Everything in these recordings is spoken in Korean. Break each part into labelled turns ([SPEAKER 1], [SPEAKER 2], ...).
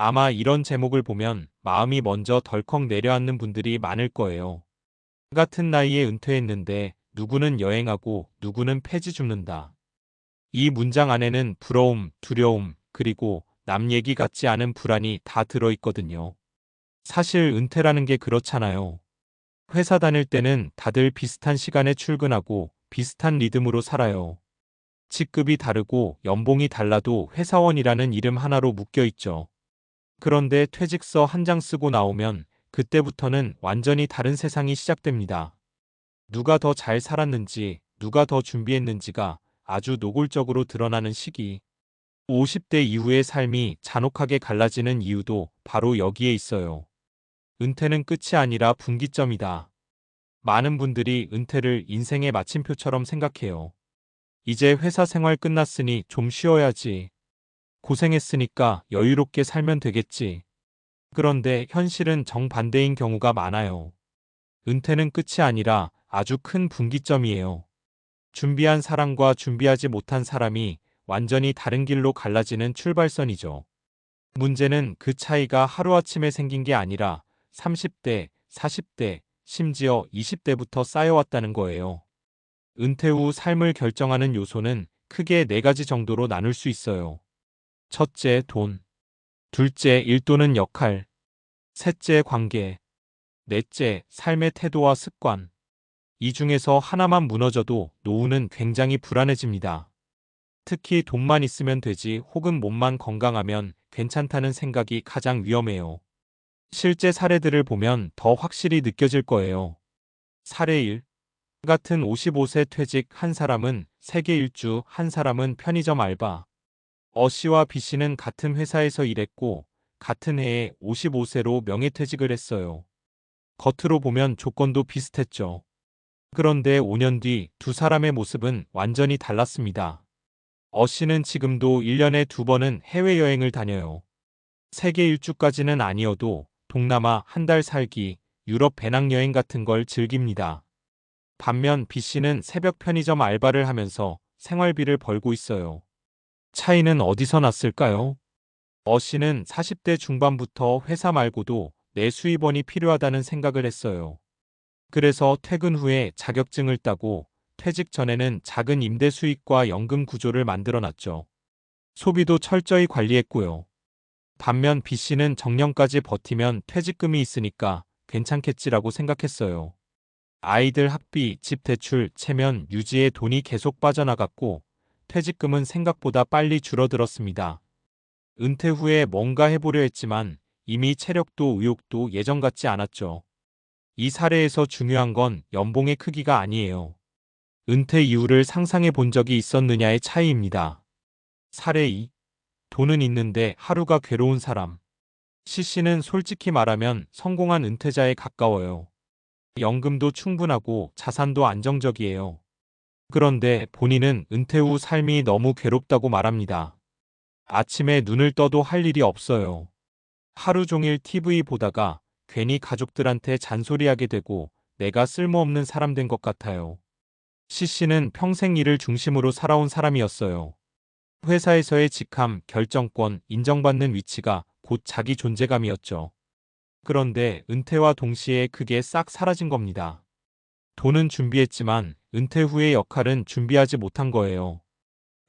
[SPEAKER 1] 아마 이런 제목을 보면 마음이 먼저 덜컥 내려앉는 분들이 많을 거예요. 같은 나이에 은퇴했는데 누구는 여행하고 누구는 폐지 줍는다. 이 문장 안에는 부러움, 두려움, 그리고 남 얘기 같지 않은 불안이 다 들어있거든요. 사실 은퇴라는 게 그렇잖아요. 회사 다닐 때는 다들 비슷한 시간에 출근하고 비슷한 리듬으로 살아요. 직급이 다르고 연봉이 달라도 회사원이라는 이름 하나로 묶여 있죠. 그런데 퇴직서 한 장 쓰고 나오면 그때부터는 완전히 다른 세상이 시작됩니다. 누가 더 잘 살았는지, 누가 더 준비했는지가 아주 노골적으로 드러나는 시기. 50대 이후의 삶이 잔혹하게 갈라지는 이유도 바로 여기에 있어요. 은퇴는 끝이 아니라 분기점이다. 많은 분들이 은퇴를 인생의 마침표처럼 생각해요. 이제 회사 생활 끝났으니 좀 쉬어야지. 고생했으니까 여유롭게 살면 되겠지. 그런데 현실은 정반대인 경우가 많아요. 은퇴는 끝이 아니라 아주 큰 분기점이에요. 준비한 사람과 준비하지 못한 사람이 완전히 다른 길로 갈라지는 출발선이죠. 문제는 그 차이가 하루아침에 생긴 게 아니라 30대, 40대, 심지어 20대부터 쌓여왔다는 거예요. 은퇴 후 삶을 결정하는 요소는 크게 네 가지 정도로 나눌 수 있어요. 첫째, 돈. 둘째, 일 또는 역할. 셋째, 관계. 넷째, 삶의 태도와 습관. 이 중에서 하나만 무너져도 노후는 굉장히 불안해집니다. 특히 돈만 있으면 되지 혹은 몸만 건강하면 괜찮다는 생각이 가장 위험해요. 실제 사례들을 보면 더 확실히 느껴질 거예요. 사례 1. 같은 55세 퇴직 한 사람은 세계 일주, 한 사람은 편의점 알바. 씨와 B씨는 같은 회사에서 일했고 같은 해에 55세로 명예퇴직을 했어요. 겉으로 보면 조건도 비슷했죠. 그런데 5년 뒤 두 사람의 모습은 완전히 달랐습니다. 씨는 지금도 1년에 2번은 해외여행을 다녀요. 세계 일주까지는 아니어도 동남아 한 달 살기, 유럽 배낭여행 같은 걸 즐깁니다. 반면 B씨는 새벽 편의점 알바를 하면서 생활비를 벌고 있어요. 차이는 어디서 났을까요? 씨는 40대 중반부터 회사 말고도 내 수입원이 필요하다는 생각을 했어요. 그래서 퇴근 후에 자격증을 따고 퇴직 전에는 작은 임대 수익과 연금 구조를 만들어 놨죠. 소비도 철저히 관리했고요. 반면 B씨는 정년까지 버티면 퇴직금이 있으니까 괜찮겠지라고 생각했어요. 아이들 학비, 집 대출, 체면, 유지에 돈이 계속 빠져나갔고 퇴직금은 생각보다 빨리 줄어들었습니다. 은퇴 후에 뭔가 해보려 했지만 이미 체력도 의욕도 예전 같지 않았죠. 이 사례에서 중요한 건 연봉의 크기가 아니에요. 은퇴 이후를 상상해 본 적이 있었느냐의 차이입니다. 사례 2. 돈은 있는데 하루가 괴로운 사람. C씨는 솔직히 말하면 성공한 은퇴자에 가까워요. 연금도 충분하고 자산도 안정적이에요. 그런데 본인은 은퇴 후 삶이 너무 괴롭다고 말합니다. 아침에 눈을 떠도 할 일이 없어요. 하루 종일 TV 보다가 괜히 가족들한테 잔소리하게 되고 내가 쓸모없는 사람 된 것 같아요. C씨는 평생 일을 중심으로 살아온 사람이었어요. 회사에서의 직함, 결정권, 인정받는 위치가 곧 자기 존재감이었죠. 그런데 은퇴와 동시에 그게 싹 사라진 겁니다. 돈은 준비했지만 은퇴 후의 역할은 준비하지 못한 거예요.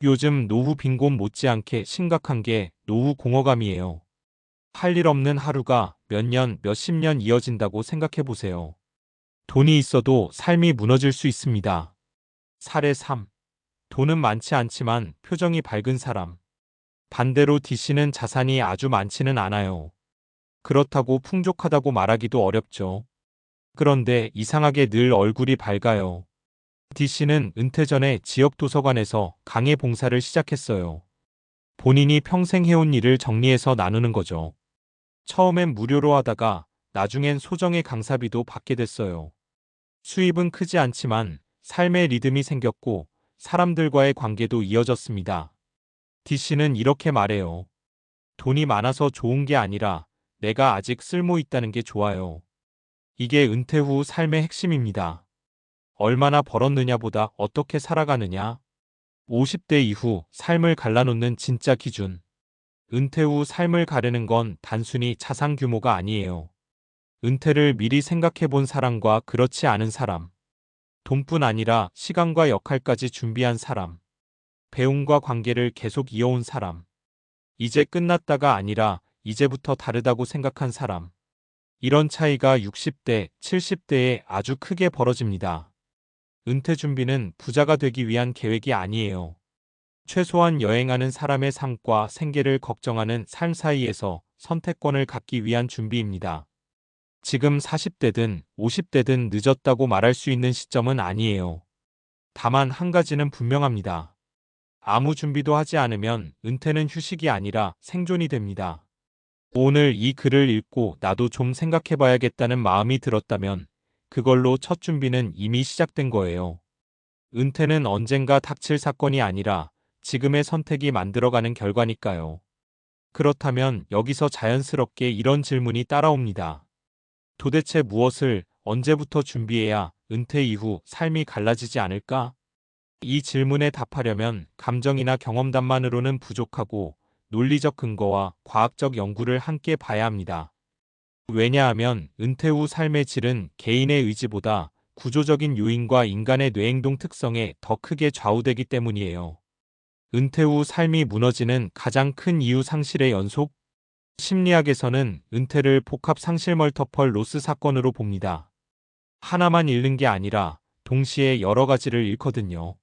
[SPEAKER 1] 요즘 노후 빈곤 못지않게 심각한 게 노후 공허감이에요. 할 일 없는 하루가 몇 년, 몇십 년 이어진다고 생각해 보세요. 돈이 있어도 삶이 무너질 수 있습니다. 사례 3. 돈은 많지 않지만 표정이 밝은 사람. 반대로 D씨는 자산이 아주 많지는 않아요. 그렇다고 풍족하다고 말하기도 어렵죠. 그런데 이상하게 늘 얼굴이 밝아요. D씨는 은퇴 전에 지역 도서관에서 강의 봉사를 시작했어요. 본인이 평생 해온 일을 정리해서 나누는 거죠. 처음엔 무료로 하다가 나중엔 소정의 강사비도 받게 됐어요. 수입은 크지 않지만 삶의 리듬이 생겼고 사람들과의 관계도 이어졌습니다. D씨는 이렇게 말해요. 돈이 많아서 좋은 게 아니라 내가 아직 쓸모 있다는 게 좋아요. 이게 은퇴 후 삶의 핵심입니다. 얼마나 벌었느냐보다 어떻게 살아가느냐. 50대 이후 삶을 갈라놓는 진짜 기준. 은퇴 후 삶을 가르는 건 단순히 자산 규모가 아니에요. 은퇴를 미리 생각해 본 사람과 그렇지 않은 사람, 돈뿐 아니라 시간과 역할까지 준비한 사람, 배움과 관계를 계속 이어온 사람, 이제 끝났다가 아니라 이제부터 다르다고 생각한 사람, 이런 차이가 60대, 70대에 아주 크게 벌어집니다. 은퇴 준비는 부자가 되기 위한 계획이 아니에요. 최소한 여행하는 사람의 삶과 생계를 걱정하는 삶 사이에서 선택권을 갖기 위한 준비입니다. 지금 40대든 50대든 늦었다고 말할 수 있는 시점은 아니에요. 다만 한 가지는 분명합니다. 아무 준비도 하지 않으면 은퇴는 휴식이 아니라 생존이 됩니다. 오늘 이 글을 읽고 나도 좀 생각해봐야겠다는 마음이 들었다면 그걸로 첫 준비는 이미 시작된 거예요. 은퇴는 언젠가 닥칠 사건이 아니라 지금의 선택이 만들어가는 결과니까요. 그렇다면 여기서 자연스럽게 이런 질문이 따라옵니다. 도대체 무엇을 언제부터 준비해야 은퇴 이후 삶이 갈라지지 않을까? 이 질문에 답하려면 감정이나 경험담만으로는 부족하고 논리적 근거와 과학적 연구를 함께 봐야 합니다. 왜냐하면 은퇴 후 삶의 질은 개인의 의지보다 구조적인 요인과 인간의 뇌행동 특성에 더 크게 좌우되기 때문이에요. 은퇴 후 삶이 무너지는 가장 큰 이유 상실의 연속? 심리학에서는 은퇴를 복합 상실 멀터펄 로스 사건으로 봅니다. 하나만 잃는 게 아니라 동시에 여러 가지를 잃거든요.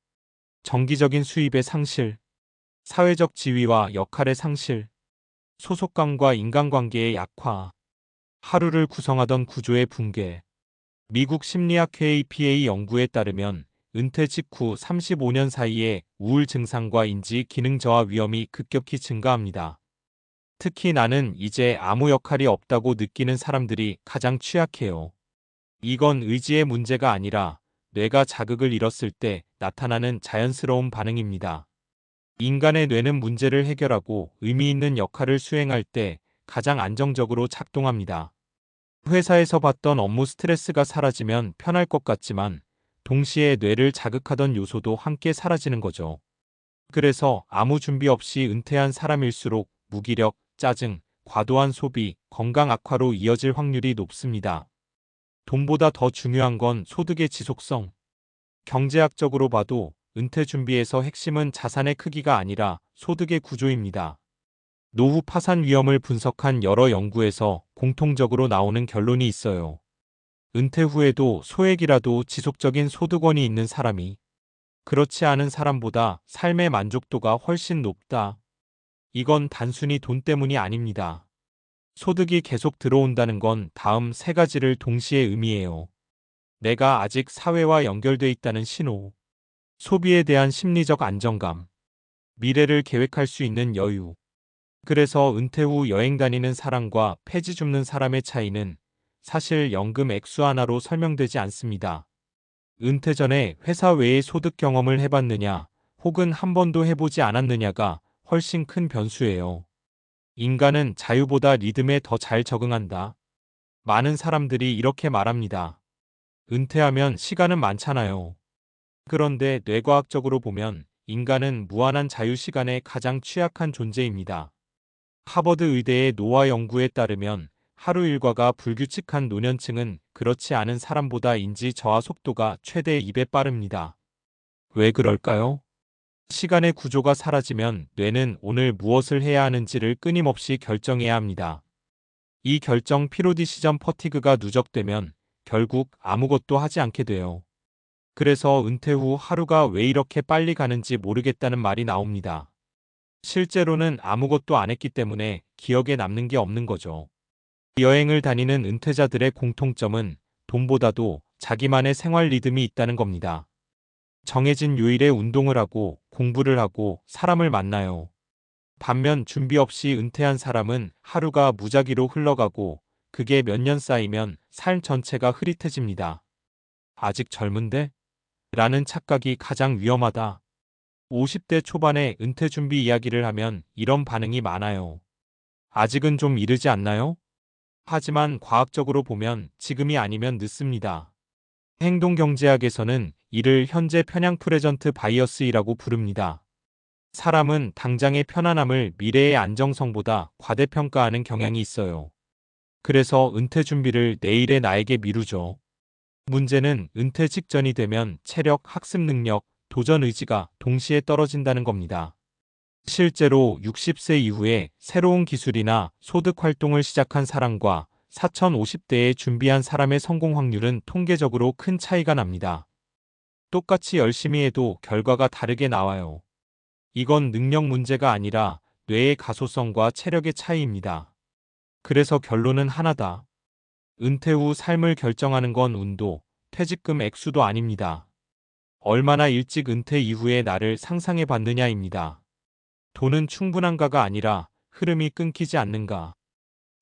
[SPEAKER 1] 정기적인 수입의 상실, 사회적 지위와 역할의 상실, 소속감과 인간관계의 약화, 하루를 구성하던 구조의 붕괴. 미국 심리학회 APA 연구에 따르면 은퇴 직후 35년 사이에 우울 증상과 인지 기능 저하 위험이 급격히 증가합니다. 특히 나는 이제 아무 역할이 없다고 느끼는 사람들이 가장 취약해요. 이건 의지의 문제가 아니라 뇌가 자극을 잃었을 때 나타나는 자연스러운 반응입니다. 인간의 뇌는 문제를 해결하고 의미 있는 역할을 수행할 때 가장 안정적으로 작동합니다. 회사에서 받던 업무 스트레스가 사라지면 편할 것 같지만 동시에 뇌를 자극하던 요소도 함께 사라지는 거죠. 그래서 아무 준비 없이 은퇴한 사람일수록 무기력, 짜증, 과도한 소비, 건강 악화로 이어질 확률이 높습니다. 돈보다 더 중요한 건 소득의 지속성. 경제학적으로 봐도 은퇴 준비에서 핵심은 자산의 크기가 아니라 소득의 구조입니다. 노후 파산 위험을 분석한 여러 연구에서 공통적으로 나오는 결론이 있어요. 은퇴 후에도 소액이라도 지속적인 소득원이 있는 사람이 그렇지 않은 사람보다 삶의 만족도가 훨씬 높다. 이건 단순히 돈 때문이 아닙니다. 소득이 계속 들어온다는 건 다음 세 가지를 동시에 의미해요. 내가 아직 사회와 연결돼 있다는 신호, 소비에 대한 심리적 안정감, 미래를 계획할 수 있는 여유. 그래서 은퇴 후 여행 다니는 사람과 폐지 줍는 사람의 차이는 사실 연금 액수 하나로 설명되지 않습니다. 은퇴 전에 회사 외의 소득 경험을 해봤느냐, 혹은 한 번도 해보지 않았느냐가 훨씬 큰 변수예요. 인간은 자유보다 리듬에 더 잘 적응한다. 많은 사람들이 이렇게 말합니다. 은퇴하면 시간은 많잖아요. 그런데 뇌과학적으로 보면 인간은 무한한 자유 시간에 가장 취약한 존재입니다. 하버드 의대의 노화 연구에 따르면 하루 일과가 불규칙한 노년층은 그렇지 않은 사람보다 인지 저하 속도가 최대 2배 빠릅니다. 왜 그럴까요? 시간의 구조가 사라지면 뇌는 오늘 무엇을 해야 하는지를 끊임없이 결정해야 합니다. 이 결정 피로디시전 퍼티그가 누적되면 결국 아무것도 하지 않게 돼요. 그래서 은퇴 후 하루가 왜 이렇게 빨리 가는지 모르겠다는 말이 나옵니다. 실제로는 아무것도 안 했기 때문에 기억에 남는 게 없는 거죠. 여행을 다니는 은퇴자들의 공통점은 돈보다도 자기만의 생활 리듬이 있다는 겁니다. 정해진 요일에 운동을 하고 공부를 하고 사람을 만나요. 반면 준비 없이 은퇴한 사람은 하루가 무작위로 흘러가고 그게 몇 년 쌓이면 삶 전체가 흐릿해집니다. 아직 젊은데? 라는 착각이 가장 위험하다. 50대 초반에 은퇴 준비 이야기를 하면 이런 반응이 많아요. 아직은 좀 이르지 않나요? 하지만 과학적으로 보면 지금이 아니면 늦습니다. 행동경제학에서는 이를 현재 편향 프레전트 바이어스이라고 부릅니다. 사람은 당장의 편안함을 미래의 안정성보다 과대평가하는 경향이 있어요. 그래서 은퇴 준비를 내일의 나에게 미루죠. 문제는 은퇴 직전이 되면 체력, 학습 능력, 도전 의지가 동시에 떨어진다는 겁니다. 실제로 60세 이후에 새로운 기술이나 소득 활동을 시작한 사람과 4050대에 준비한 사람의 성공 확률은 통계적으로 큰 차이가 납니다. 똑같이 열심히 해도 결과가 다르게 나와요. 이건 능력 문제가 아니라 뇌의 가소성과 체력의 차이입니다. 그래서 결론은 하나다. 은퇴 후 삶을 결정하는 건 운도, 퇴직금 액수도 아닙니다. 얼마나 일찍 은퇴 이후의 나를 상상해 봤느냐입니다. 돈은 충분한가가 아니라 흐름이 끊기지 않는가.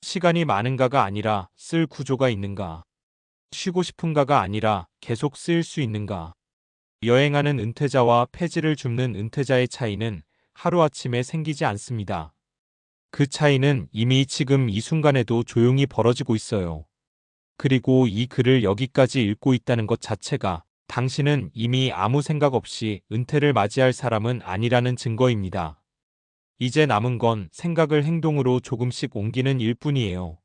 [SPEAKER 1] 시간이 많은가가 아니라 쓸 구조가 있는가. 쉬고 싶은가가 아니라 계속 쓰일 수 있는가. 여행하는 은퇴자와 폐지를 줍는 은퇴자의 차이는 하루아침에 생기지 않습니다. 그 차이는 이미 지금 이 순간에도 조용히 벌어지고 있어요. 그리고 이 글을 여기까지 읽고 있다는 것 자체가 당신은 이미 아무 생각 없이 은퇴를 맞이할 사람은 아니라는 증거입니다. 이제 남은 건 생각을 행동으로 조금씩 옮기는 일뿐이에요.